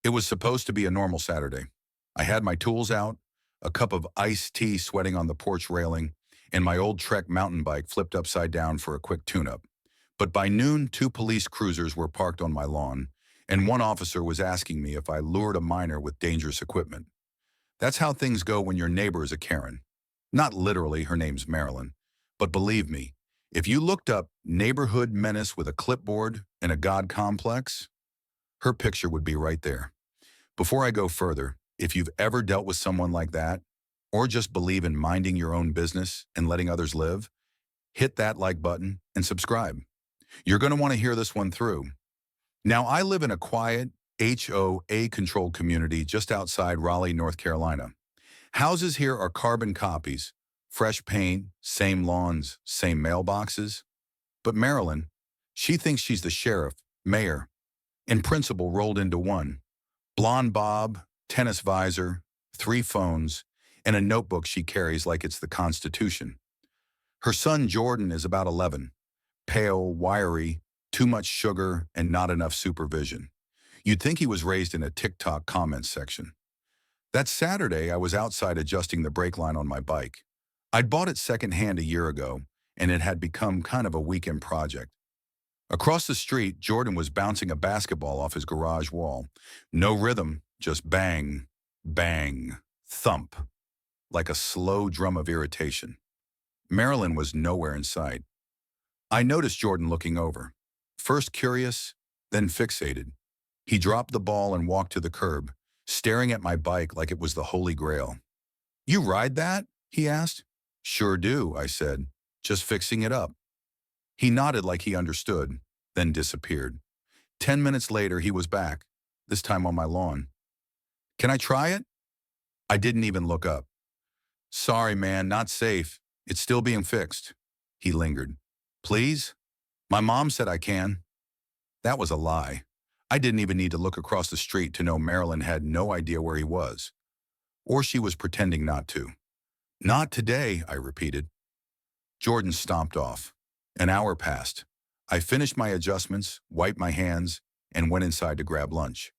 It was supposed to be a normal Saturday. I had my tools out, a cup of iced tea sweating on the porch railing, and my old Trek mountain bike flipped upside down for a quick tune-up. But by noon, two police cruisers were parked on my lawn, and one officer was asking me if I lured a minor with dangerous equipment. That's how things go when your neighbor is a Karen. Not literally, her name's Marilyn. But believe me, if you looked up neighborhood menace with a clipboard and a God complex, her picture would be right there. Before I go further, if you've ever dealt with someone like that, or just believe in minding your own business and letting others live, hit that like button and subscribe. You're going to want to hear this one through. Now, I live in a quiet, HOA-controlled community just outside Raleigh, North Carolina. Houses here are carbon copies, fresh paint, same lawns, same mailboxes. But Marilyn, she thinks she's the sheriff, mayor, and principal rolled into one. Blonde bob, tennis visor, 3 phones, and a notebook she carries like it's the Constitution. Her son Jordan is about 11, pale, wiry, too much sugar, and not enough supervision. You'd think he was raised in a TikTok comments section. That Saturday, I was outside adjusting the brake line on my bike. I'd bought it secondhand a year ago, and it had become kind of a weekend project. Across the street, Jordan was bouncing a basketball off his garage wall. No rhythm, just bang, bang, thump, like a slow drum of irritation. Marilyn was nowhere in sight. I noticed Jordan looking over. First curious, then fixated. He dropped the ball and walked to the curb, staring at my bike like it was the Holy Grail. "You ride that?" he asked. "Sure do," I said, "just fixing it up." He nodded like he understood, then disappeared. 10 minutes later, he was back, this time on my lawn. "Can I try it?" I didn't even look up. "Sorry, man, not safe. It's still being fixed." He lingered. "Please? My mom said I can." That was a lie. I didn't even need to look across the street to know Marilyn had no idea where he was. Or she was pretending not to. "Not today," I repeated. Jordan stomped off. An hour passed. I finished my adjustments, wiped my hands, and went inside to grab lunch.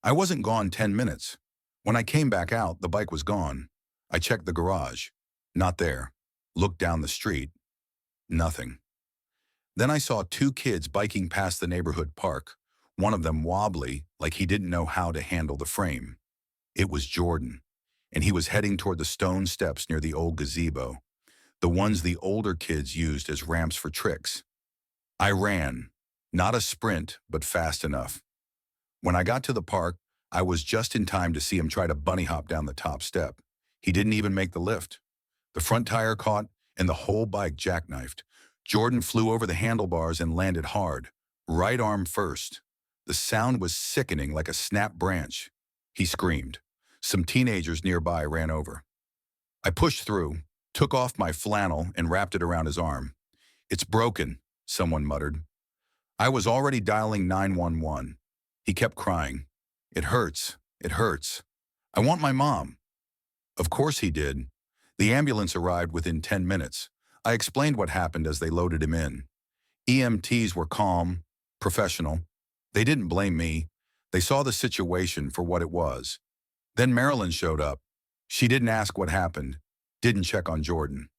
I wasn't gone 10 minutes. When I came back out, the bike was gone. I checked the garage. Not there. Looked down the street. Nothing. Then I saw 2 kids biking past the neighborhood park, one of them wobbly, like he didn't know how to handle the frame. It was Jordan, and he was heading toward the stone steps near the old gazebo, the ones the older kids used as ramps for tricks. I ran, not a sprint, but fast enough. When I got to the park, I was just in time to see him try to bunny hop down the top step. He didn't even make the lift. The front tire caught, and the whole bike jackknifed. Jordan flew over the handlebars and landed hard, right arm first. The sound was sickening, like a snapped branch. He screamed. Some teenagers nearby ran over. I pushed through, took off my flannel, and wrapped it around his arm. "It's broken," someone muttered. I was already dialing 911. He kept crying. "It hurts. It hurts. I want my mom." Of course he did. The ambulance arrived within 10 minutes. I explained what happened as they loaded him in. EMTs were calm, professional. They didn't blame me. They saw the situation for what it was. Then Marilyn showed up. She didn't ask what happened, didn't check on Jordan.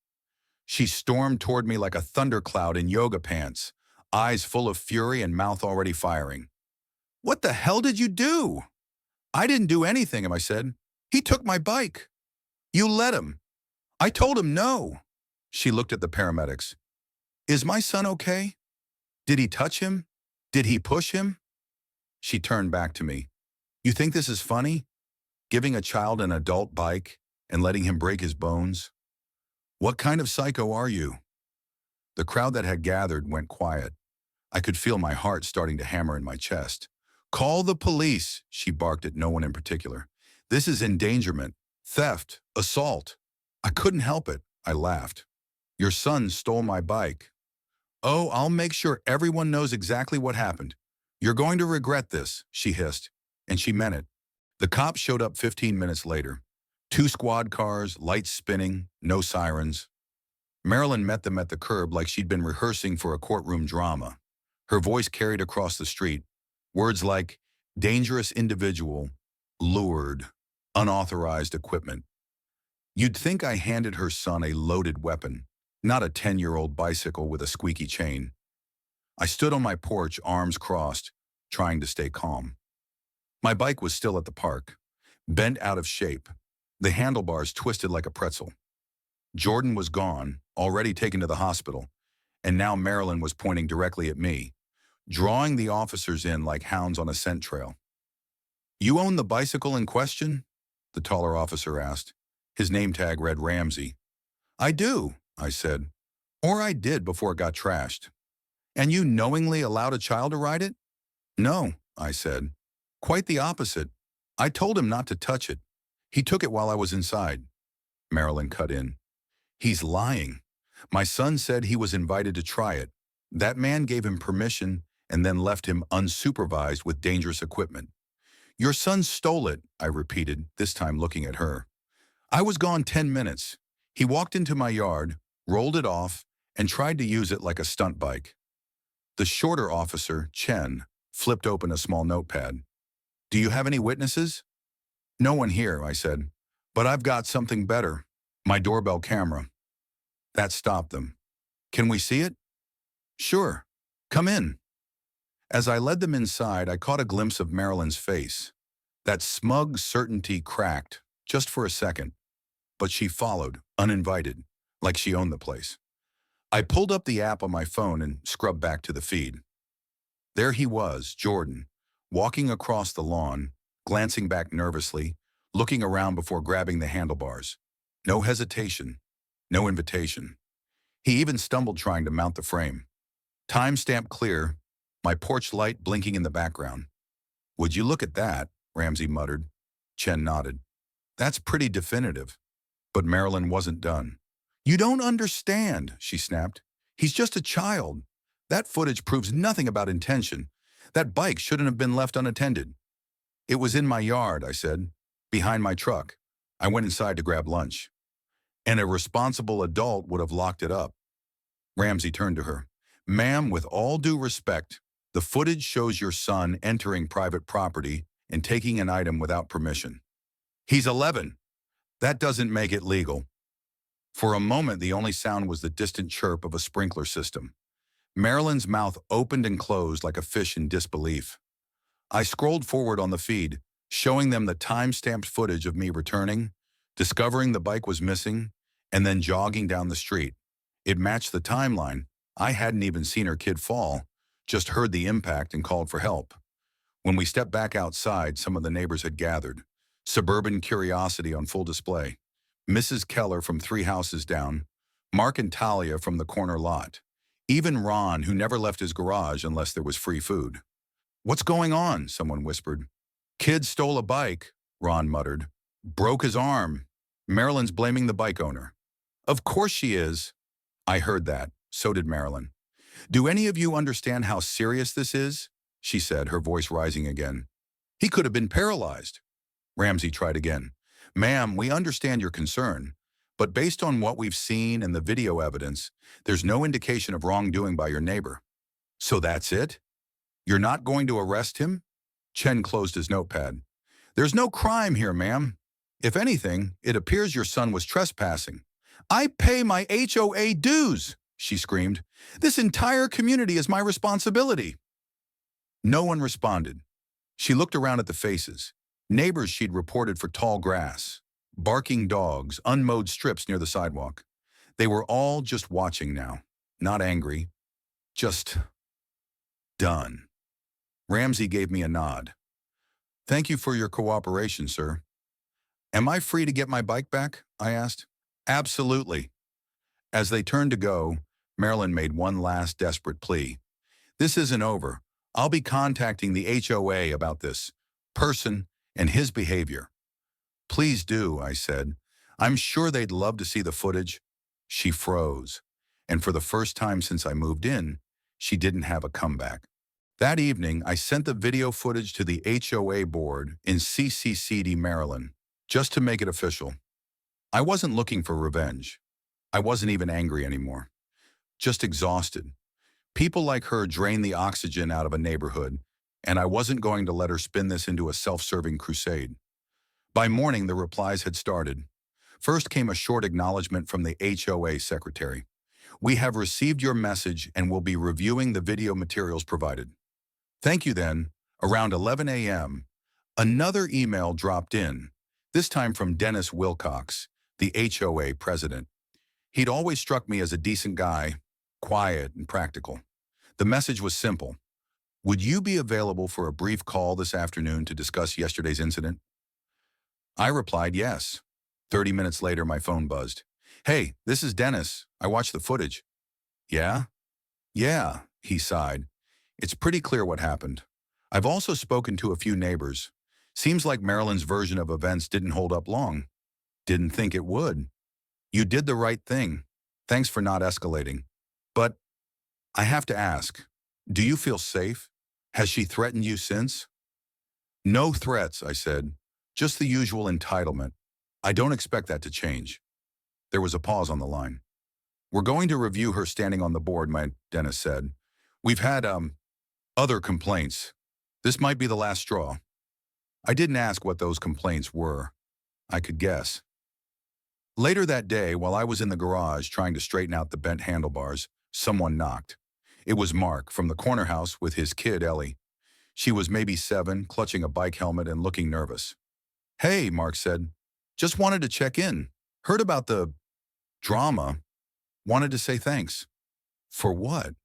She stormed toward me like a thundercloud in yoga pants, eyes full of fury and mouth already firing. "What the hell did you do?" "I didn't do anything," I said. "He took my bike." "You let him." "I told him no." She looked at the paramedics. "Is my son okay? Did he touch him? Did he push him?" She turned back to me. "You think this is funny? Giving a child an adult bike and letting him break his bones? What kind of psycho are you?" The crowd that had gathered went quiet. I could feel my heart starting to hammer in my chest. "Call the police," she barked at no one in particular. "This is endangerment, theft, assault." I couldn't help it. I laughed. "Your son stole my bike." "Oh, I'll make sure everyone knows exactly what happened. You're going to regret this," she hissed, and she meant it. The cops showed up 15 minutes later. 2 squad cars, lights spinning, no sirens. Marilyn met them at the curb like she'd been rehearsing for a courtroom drama. Her voice carried across the street. Words like, Dangerous individual, lured, unauthorized equipment. You'd think I handed her son a loaded weapon, not a 10-year-old bicycle with a squeaky chain. I stood on my porch, arms crossed, trying to stay calm. My bike was still at the park, bent out of shape, the handlebars twisted like a pretzel. Jordan was gone, already taken to the hospital, and now Marilyn was pointing directly at me, drawing the officers in like hounds on a scent trail. "You own the bicycle in question?" the taller officer asked. His name tag read Ramsey. "I do," I said. "Or I did before it got trashed." "And you knowingly allowed a child to ride it?" "No," I said. "Quite the opposite. I told him not to touch it. He took it while I was inside." Marilyn cut in. "He's lying. My son said he was invited to try it. That man gave him permission and then left him unsupervised with dangerous equipment." "Your son stole it," I repeated, this time looking at her. "I was gone 10 minutes. He walked into my yard, rolled it off, and tried to use it like a stunt bike." The shorter officer, Chen, flipped open a small notepad. "Do you have any witnesses?" "No one here," I said. "But I've got something better. My doorbell camera." That stopped them. "Can we see it?" "Sure. Come in." As I led them inside, I caught a glimpse of Marilyn's face. That smug certainty cracked, just for a second. But she followed, uninvited, like she owned the place. I pulled up the app on my phone and scrubbed back to the feed. There he was, Jordan, walking across the lawn, glancing back nervously, looking around before grabbing the handlebars. No hesitation, no invitation. He even stumbled trying to mount the frame. Timestamp clear, my porch light blinking in the background. "Would you look at that?" Ramsey muttered. Chen nodded. "That's pretty definitive." But Marilyn wasn't done. "You don't understand," she snapped. "He's just a child. That footage proves nothing about intention. That bike shouldn't have been left unattended." "It was in my yard," I said, "behind my truck. I went inside to grab lunch." "And a responsible adult would have locked it up." Ramsey turned to her. "Ma'am, with all due respect, the footage shows your son entering private property and taking an item without permission. He's 11. That doesn't make it legal." For a moment, the only sound was the distant chirp of a sprinkler system. Marilyn's mouth opened and closed like a fish in disbelief. I scrolled forward on the feed, showing them the time-stamped footage of me returning, discovering the bike was missing, and then jogging down the street. It matched the timeline. I hadn't even seen her kid fall, just heard the impact and called for help. When we stepped back outside, some of the neighbors had gathered. Suburban curiosity on full display. Mrs. Keller from 3 houses down, Mark and Talia from the corner lot. Even Ron, who never left his garage unless there was free food. "What's going on?" someone whispered. "Kid stole a bike," Ron muttered. "Broke his arm. Marilyn's blaming the bike owner." "Of course she is." I heard that. So did Marilyn. "Do any of you understand how serious this is?" she said, her voice rising again. "He could have been paralyzed." Ramsey tried again. "Ma'am, we understand your concern, but based on what we've seen and the video evidence, there's no indication of wrongdoing by your neighbor." "So that's it? You're not going to arrest him?" Chen closed his notepad. "There's no crime here, ma'am. If anything, it appears your son was trespassing." "I pay my HOA dues," she screamed. "This entire community is my responsibility." No one responded. She looked around at the faces. Neighbors she'd reported for tall grass, barking dogs, unmowed strips near the sidewalk. They were all just watching now, not angry, just done. Ramsey gave me a nod. "Thank you for your cooperation, sir." "Am I free to get my bike back?" I asked. "Absolutely." As they turned to go, Marilyn made one last desperate plea. "This isn't over. I'll be contacting the HOA about this person and his behavior." "Please do," I said. "I'm sure they'd love to see the footage." She froze, and for the first time since I moved in, she didn't have a comeback. That evening, I sent the video footage to the HOA board in CCCD, Maryland, just to make it official. I wasn't looking for revenge. I wasn't even angry anymore. Just exhausted. People like her drain the oxygen out of a neighborhood, and I wasn't going to let her spin this into a self-serving crusade. By morning, the replies had started. First came a short acknowledgement from the HOA secretary. We have received your message and will be reviewing the video materials provided. Thank you then. Around 11 a.m., another email dropped in, this time from Dennis Wilcox, the HOA president. He'd always struck me as a decent guy, quiet and practical. The message was simple. Would you be available for a brief call this afternoon to discuss yesterday's incident? I replied yes. 30 minutes later, my phone buzzed. Hey, this is Dennis. I watched the footage. Yeah? Yeah, he sighed. It's pretty clear what happened. I've also spoken to a few neighbors. Seems like Marilyn's version of events didn't hold up long. Didn't think it would. You did the right thing. Thanks for not escalating. But I have to ask, do you feel safe? Has she threatened you since? No threats, I said. Just the usual entitlement. I don't expect that to change. There was a pause on the line. We're going to review her standing on the board, Dennis said. We've had, other complaints. This might be the last straw. I didn't ask what those complaints were. I could guess. Later that day, while I was in the garage trying to straighten out the bent handlebars, someone knocked. It was Mark from the corner house with his kid, Ellie. She was maybe 7, clutching a bike helmet and looking nervous. Hey, Mark said. Just wanted to check in. Heard about the drama. Wanted to say thanks. For what?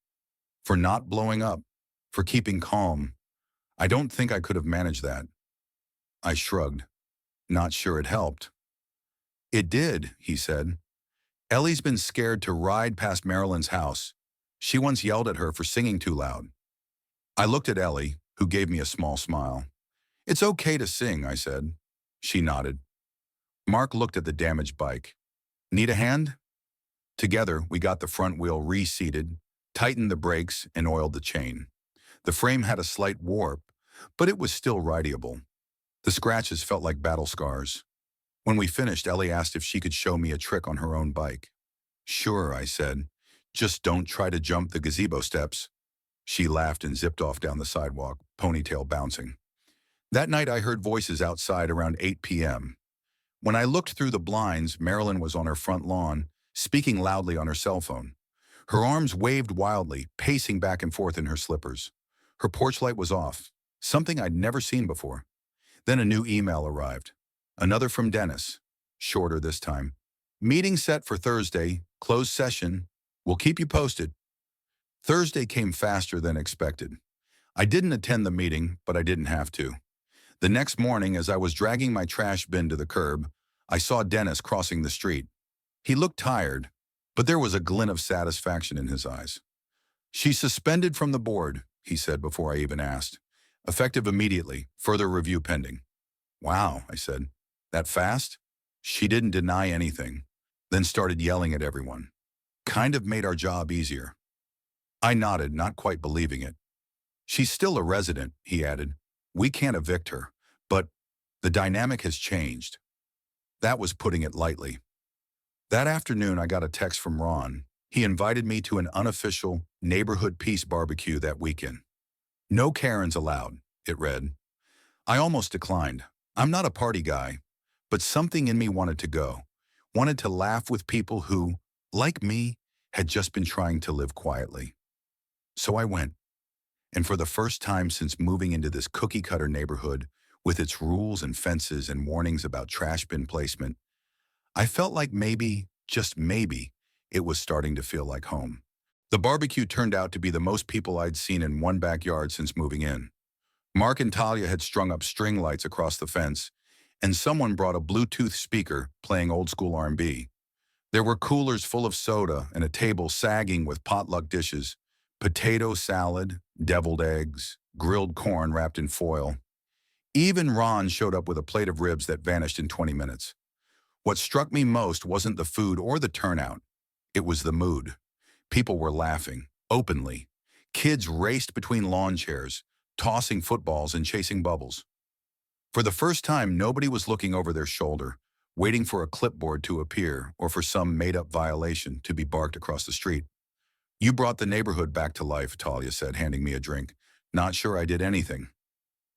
For not blowing up. For keeping calm. I don't think I could have managed that. I shrugged. Not sure it helped. It did, he said. Ellie's been scared to ride past Marilyn's house. She once yelled at her for singing too loud. I looked at Ellie, who gave me a small smile. It's okay to sing, I said. She nodded. Mark looked at the damaged bike. Need a hand? Together, we got the front wheel reseated, tightened the brakes, and oiled the chain. The frame had a slight warp, but it was still rideable. The scratches felt like battle scars. When we finished, Ellie asked if she could show me a trick on her own bike. Sure, I said. Just don't try to jump the gazebo steps. She laughed and zipped off down the sidewalk, ponytail bouncing. That night I heard voices outside around 8 p.m. When I looked through the blinds, Marilyn was on her front lawn, speaking loudly on her cell phone. Her arms waved wildly, pacing back and forth in her slippers. Her porch light was off, something I'd never seen before. Then a new email arrived. Another from Dennis, shorter this time. Meeting set for Thursday, closed session. We'll keep you posted. Thursday came faster than expected. I didn't attend the meeting, but I didn't have to. The next morning, as I was dragging my trash bin to the curb, I saw Dennis crossing the street. He looked tired, but there was a glint of satisfaction in his eyes. She's suspended from the board, he said before I even asked. Effective immediately, further review pending. Wow, I said. That fast? She didn't deny anything, then started yelling at everyone. Kind of made our job easier. I nodded, not quite believing it. She's still a resident, he added. We can't evict her, but the dynamic has changed. That was putting it lightly. That afternoon, I got a text from Ron. He invited me to an unofficial neighborhood peace barbecue that weekend. No Karens allowed, it read. I almost declined. I'm not a party guy, but something in me wanted to go, wanted to laugh with people who, like me, had just been trying to live quietly. So I went. And for the first time since moving into this cookie-cutter neighborhood, with its rules and fences and warnings about trash bin placement, I felt like maybe, just maybe, it was starting to feel like home. The barbecue turned out to be the most people I'd seen in one backyard since moving in. Mark and Talia had strung up string lights across the fence, and someone brought a Bluetooth speaker playing old-school R&B. There were coolers full of soda and a table sagging with potluck dishes, potato salad, deviled eggs, grilled corn wrapped in foil. Even Ron showed up with a plate of ribs that vanished in 20 minutes. What struck me most wasn't the food or the turnout. It was the mood. People were laughing, openly. Kids raced between lawn chairs, tossing footballs and chasing bubbles. For the first time, nobody was looking over their shoulder, waiting for a clipboard to appear or for some made-up violation to be barked across the street. You brought the neighborhood back to life, Talia said, handing me a drink. Not sure I did anything.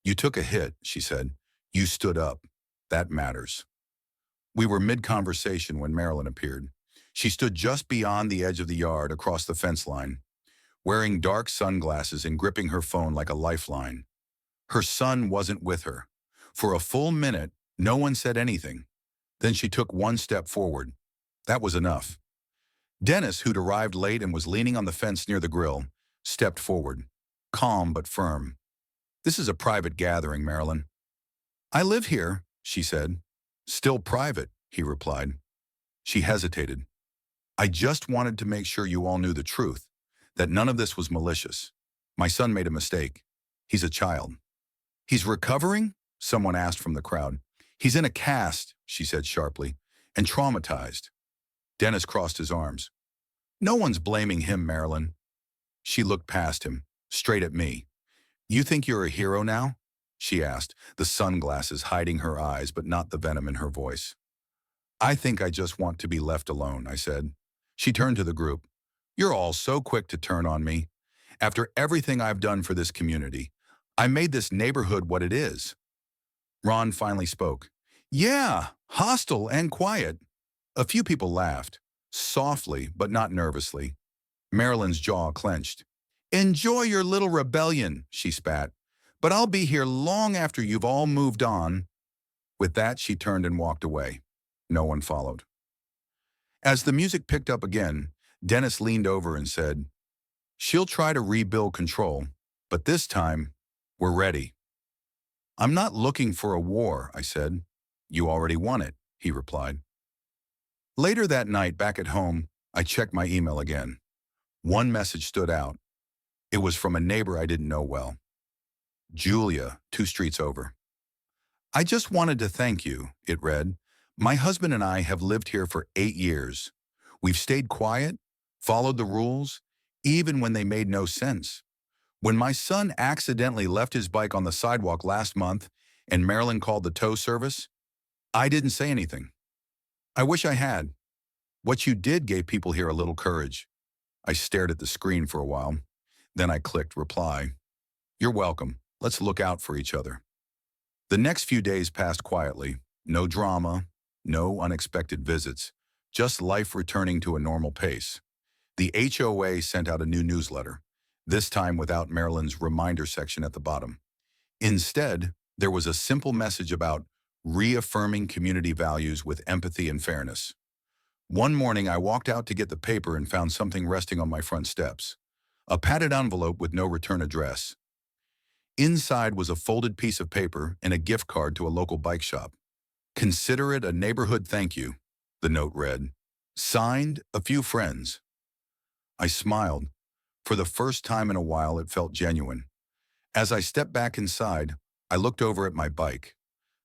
You took a hit, she said. You stood up. That matters. We were mid-conversation when Marilyn appeared. She stood just beyond the edge of the yard across the fence line, wearing dark sunglasses and gripping her phone like a lifeline. Her son wasn't with her. For a full minute, no one said anything. Then she took one step forward. That was enough. Dennis, who'd arrived late and was leaning on the fence near the grill, stepped forward, calm but firm. This is a private gathering, Marilyn. I live here, she said. Still private, he replied. She hesitated. I just wanted to make sure you all knew the truth, that none of this was malicious. My son made a mistake. He's a child. He's recovering? Someone asked from the crowd. He's in a cast, she said sharply, and traumatized. Dennis crossed his arms. No one's blaming him, Marilyn. She looked past him, straight at me. You think you're a hero now? She asked, the sunglasses hiding her eyes but not the venom in her voice. I think I just want to be left alone, I said. She turned to the group. You're all so quick to turn on me. After everything I've done for this community, I made this neighborhood what it is. Ron finally spoke. Yeah, hostile and quiet. A few people laughed, softly but not nervously. Marilyn's jaw clenched. Enjoy your little rebellion, she spat. But I'll be here long after you've all moved on. With that, she turned and walked away. No one followed. As the music picked up again, Dennis leaned over and said, She'll try to rebuild control, but this time, we're ready. I'm not looking for a war, I said. You already won it, he replied. Later that night, back at home, I checked my email again. One message stood out. It was from a neighbor I didn't know well. Julia, 2 streets over. I just wanted to thank you, it read. My husband and I have lived here for 8 years. We've stayed quiet, followed the rules, even when they made no sense. When my son accidentally left his bike on the sidewalk last month and Marilyn called the tow service, I didn't say anything. I wish I had. What you did gave people here a little courage. I stared at the screen for a while. Then I clicked reply. You're welcome. Let's look out for each other. The next few days passed quietly. No drama, no unexpected visits, just life returning to a normal pace. The HOA sent out a new newsletter, this time without Marilyn's reminder section at the bottom. Instead, there was a simple message about reaffirming community values with empathy and fairness. One morning, I walked out to get the paper and found something resting on my front steps. A padded envelope with no return address. Inside was a folded piece of paper and a gift card to a local bike shop. Consider it a neighborhood thank you, the note read. Signed, a few friends. I smiled. For the first time in a while, it felt genuine. As I stepped back inside, I looked over at my bike.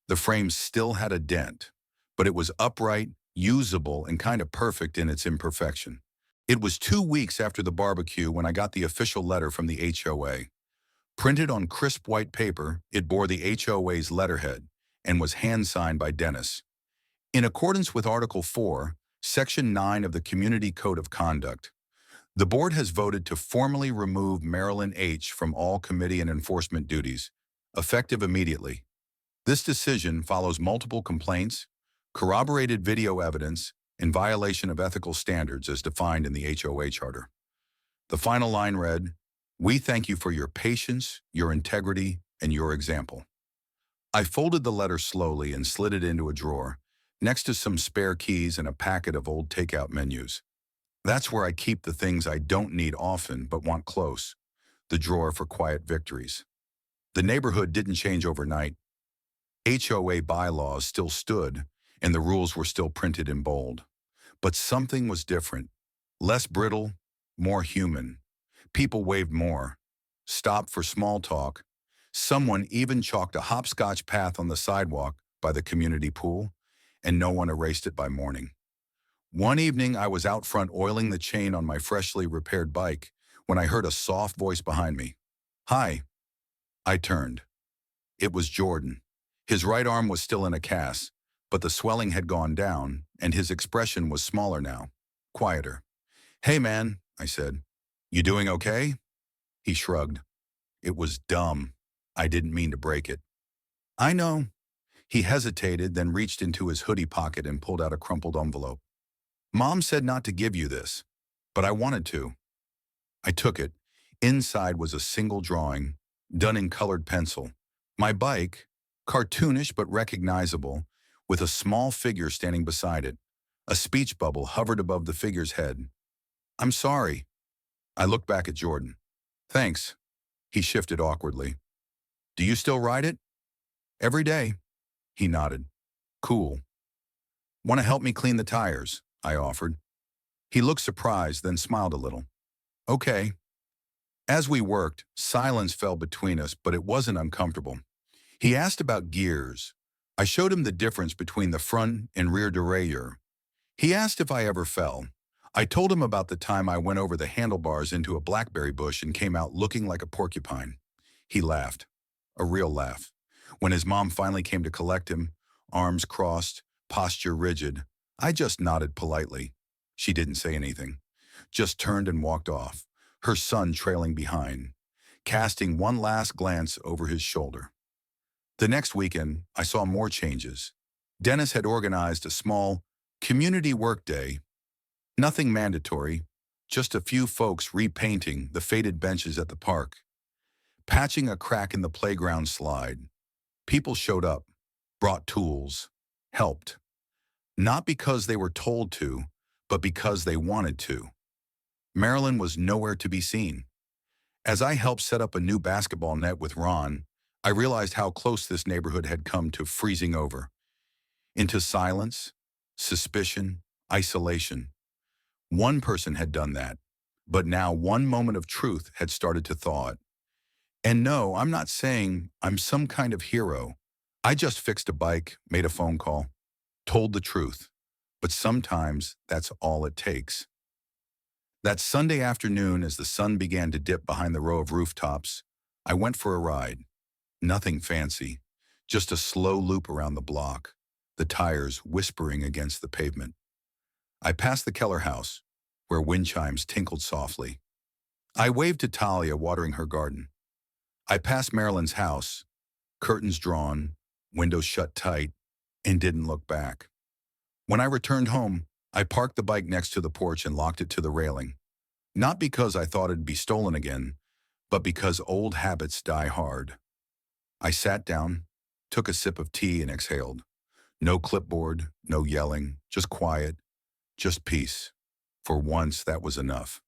The frame still had a dent, but it was upright, usable, and kind of perfect in its imperfection. It was 2 weeks after the barbecue when I got the official letter from the HOA. Printed on crisp white paper, it bore the HOA's letterhead and was hand-signed by Dennis. In accordance with Article 4, Section 9 of the Community Code of Conduct, the board has voted to formally remove Marilyn H. from all committee and enforcement duties, effective immediately. This decision follows multiple complaints, corroborated video evidence, and violation of ethical standards as defined in the HOA Charter. The final line read, "We thank you for your patience, your integrity, and your example." I folded the letter slowly and slid it into a drawer, next to some spare keys and a packet of old takeout menus. That's where I keep the things I don't need often but want close, the drawer for quiet victories. The neighborhood didn't change overnight. HOA bylaws still stood, and the rules were still printed in bold. But something was different, less brittle, more human. People waved more, stopped for small talk. Someone even chalked a hopscotch path on the sidewalk by the community pool, and no one erased it by morning. One evening, I was out front oiling the chain on my freshly repaired bike when I heard a soft voice behind me. "Hi." I turned. It was Jordan. His right arm was still in a cast, but the swelling had gone down, and his expression was smaller now, quieter. "Hey, man," I said. "You doing okay?" He shrugged. It was dumb. I didn't mean to break it. I know. He hesitated, then reached into his hoodie pocket and pulled out a crumpled envelope. Mom said not to give you this, but I wanted to. I took it. Inside was a single drawing, done in colored pencil. My bike, cartoonish but recognizable, with a small figure standing beside it. A speech bubble hovered above the figure's head. I'm sorry. I looked back at Jordan. Thanks. He shifted awkwardly. Do you still ride it? Every day. He nodded. Cool. Want to help me clean the tires? I offered. He looked surprised, then smiled a little. Okay. As we worked, silence fell between us, but it wasn't uncomfortable. He asked about gears. I showed him the difference between the front and rear derailleur. He asked if I ever fell. I told him about the time I went over the handlebars into a blackberry bush and came out looking like a porcupine. He laughed. A real laugh. When his mom finally came to collect him, arms crossed, posture rigid, I just nodded politely. She didn't say anything, just turned and walked off, her son trailing behind, casting one last glance over his shoulder. The next weekend, I saw more changes. Dennis had organized a small community work day. Nothing mandatory, just a few folks repainting the faded benches at the park, patching a crack in the playground slide. People showed up, brought tools, helped. Not because they were told to, but because they wanted to. Marilyn was nowhere to be seen. As I helped set up a new basketball net with Ron, I realized how close this neighborhood had come to freezing over. Into silence, suspicion, isolation. One person had done that, but now one moment of truth had started to thaw it. And no, I'm not saying I'm some kind of hero. I just fixed a bike, made a phone call, told the truth. But sometimes that's all it takes. That Sunday afternoon, as the sun began to dip behind the row of rooftops, I went for a ride. Nothing fancy, just a slow loop around the block, the tires whispering against the pavement. I passed the Keller house, where wind chimes tinkled softly. I waved to Talia watering her garden. I passed Marilyn's house, curtains drawn, windows shut tight, and didn't look back. When I returned home, I parked the bike next to the porch and locked it to the railing. Not because I thought it'd be stolen again, but because old habits die hard. I sat down, took a sip of tea and exhaled. No clipboard, no yelling, just quiet, just peace. For once, that was enough.